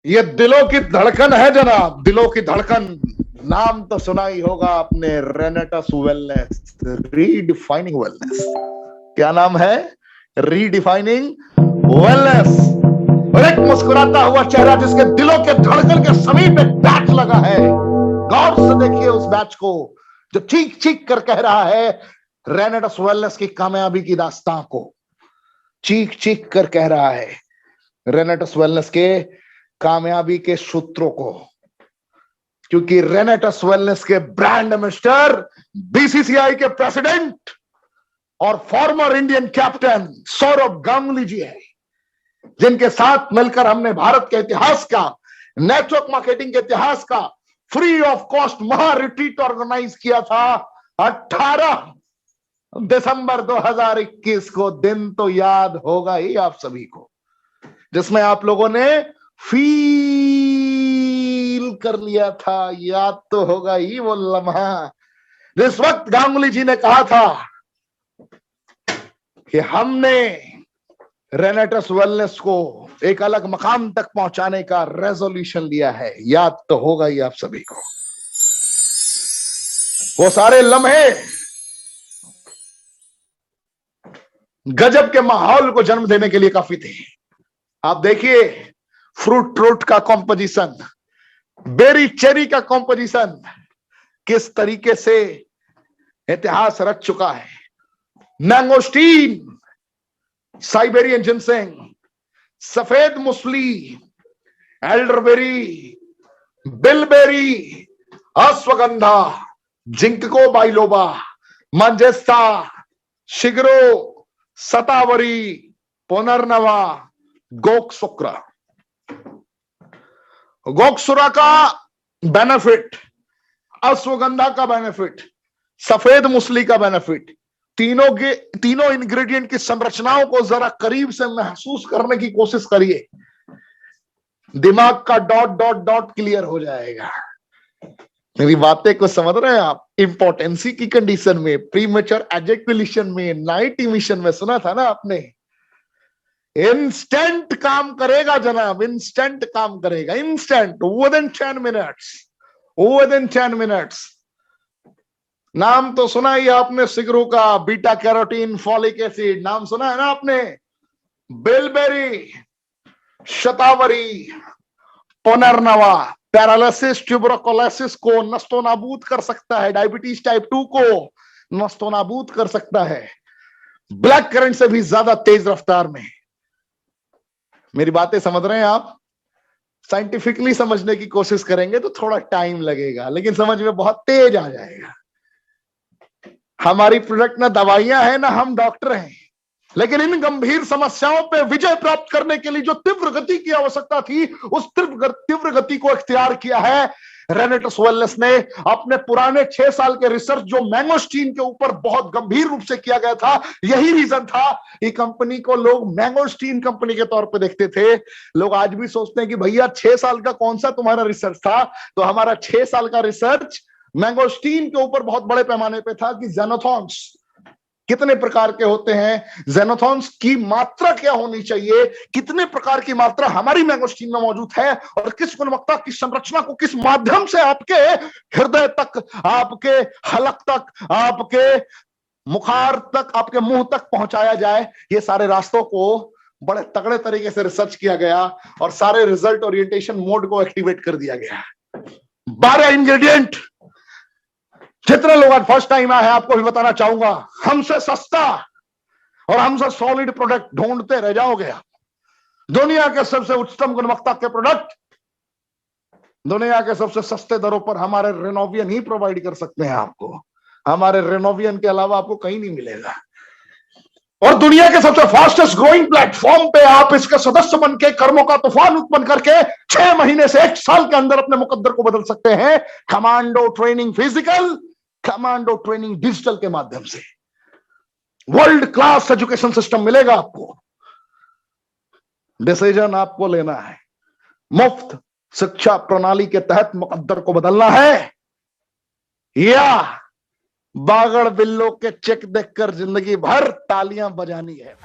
ये दिलों की धड़कन है जनाब, दिलों की धड़कन। नाम तो सुना ही होगा आपने, रेनेटस वेलनेस, रीडिफाइनिंग वेलनेस। क्या नाम है? Redefining wellness. और एक मुस्कुराता हुआ चेहरा जिसके दिलों के धड़कन के समीप एक बैच लगा है। गौर से देखिए उस बैच को जो चीख चीख कर कह रहा है रेनेटस वेलनेस की कामयाबी की दास्तां को। चीख चीख कर कह रहा है रेनेटस वेलनेस के कामयाबी के सूत्रों को, क्योंकि रेनेटस वेलनेस के ब्रांड एम्बेसडर बीसीसीआई के प्रेसिडेंट और former Indian captain Sourav Ganguly ji है, जिनके साथ मिलकर हमने भारत के इतिहास का, नेटवर्क मार्केटिंग के इतिहास का फ्री ऑफ कॉस्ट महा रिट्रीट ऑर्गेनाइज किया था 18 दिसंबर 2021 को। दिन तो याद होगा ही आप सभी को, जिसमें आप लोगों ने फील कर लिया था। याद तो होगा ही वो लम्हा जिस वक्त गांगुली जी ने कहा था कि हमने रेनेटस वेलनेस को एक अलग मकाम तक पहुंचाने का रेजोल्यूशन लिया है। याद तो होगा ही आप सभी को। वो सारे लम्हे गजब के माहौल को जन्म देने के लिए काफी थे। आप देखिए फ्रूट ट्रूट का कॉम्पोजिशन, बेरी चेरी का कॉम्पोजिशन किस तरीके से इतिहास रच चुका है। मैंगोस्टीन, साइबेरियन जिनसेंग, सफेद मुसली, elderberry, bilberry, ashwagandha, ginkgo biloba, manjistha, शिगरो, सतावरी, पुनर्नवा, गोकसुक्रा। गोकसुरा का बेनिफिट, अश्वगंधा का बेनिफिट, सफेद मुसली का बेनिफिट, तीनों इंग्रेडिएंट की संरचनाओं को जरा करीब से महसूस करने की कोशिश करिए। दिमाग का डॉट डॉट डॉट क्लियर हो जाएगा। मेरी बातें को समझ रहे हैं आप? इंपॉर्टेंसी की कंडीशन में, प्रीमेच्योर एजेकुलेशन में, नाइट इमिशन में सुना था ना आपने। इंस्टेंट काम करेगा जनाब, इंस्टेंट काम करेगा, instant, with in 10 minutes, with in 10 minutes. नाम तो सुना ही आपने सिगरू का, बीटा कैरोटीन, फॉलिक एसिड, नाम सुना है ना आपने। बिलबेरी, शतावरी, पुनर्नवा पैरालिसिस, ट्यूबरकुलोसिस को नस्तो नाबूद कर सकता है, डायबिटीज टाइप 2 को नस्तो नाबूद कर सकता है, ब्लैक करंट से भी ज्यादा तेज रफ्तार में। मेरी बातें समझ रहे हैं आप? साइंटिफिकली समझने की कोशिश करेंगे तो थोड़ा टाइम लगेगा, लेकिन समझ में बहुत तेज आ जाएगा। हमारी प्रोडक्ट ना दवाइयां हैं ना हम डॉक्टर हैं, लेकिन इन गंभीर समस्याओं पे विजय प्राप्त करने के लिए जो तीव्र गति की आवश्यकता थी, उस तीव्र गति को इख्तियार किया है रेनेटस वेलनेस ने। अपने पुराने 6 साल के रिसर्च जो मैंगोस्टीन के ऊपर बहुत गंभीर रूप से किया गया था, यही रीजन था कि कंपनी को लोग मैंगोस्टीन कंपनी के तौर पे देखते थे। लोग आज भी सोचते हैं कि भैया 6 साल का कौन सा तुम्हारा रिसर्च था? तो हमारा 6 साल का रिसर्च मैंगोस्टीन के ऊपर बहुत बड़े पैमाने पे था कि ज़ेनोथॉन्स कितने प्रकार के होते हैं, ज़ेनोथॉन्स की मात्रा क्या होनी चाहिए, कितने प्रकार की मात्रा हमारी मैंगोस्टीन में मौजूद है, और किस गुणवत्ता की संरचना को किस माध्यम से आपके हृदय तक, आपके हलक तक, आपके मुखार तक, आपके मुंह तक पहुंचाया जाए। ये सारे रास्तों को बड़े तगड़े तरीके से रिसर्च किया गया और सारे रिजल्ट ओरिएंटेशन मोड को एक्टिवेट कर दिया गया। 12 इंग्रेडिएंट। जितने लोग आज फर्स्ट टाइम आए हैं, आपको भी बताना चाहूंगा, हमसे सस्ता और हमसे सॉलिड प्रोडक्ट ढूंढते रह जाओगे आप। दुनिया के सबसे उच्चतम गुणवत्ता के प्रोडक्ट दुनिया के सबसे सस्ते दरों पर हमारे रेनोवियन ही प्रोवाइड कर सकते हैं आपको। हमारे रेनोवियन के अलावा आपको कहीं नहीं मिलेगा। और दुनिया के सबसे फास्टेस्ट ग्रोइंग प्लेटफॉर्म पे आप इसके सदस्य बन के कर्मों का तूफान उत्पन्न करके 6 महीने से 1 साल के अंदर अपने मुकद्दर को बदल सकते हैं। Commando training physical, commando training digital के माध्यम से वर्ल्ड क्लास एजुकेशन सिस्टम मिलेगा आपको। डिसीजन आपको लेना है। मुफ्त शिक्षा प्रणाली के तहत मुकद्दर को बदलना है, या बागड़ बिल्लो के चेक देखकर जिंदगी भर तालियां बजानी है।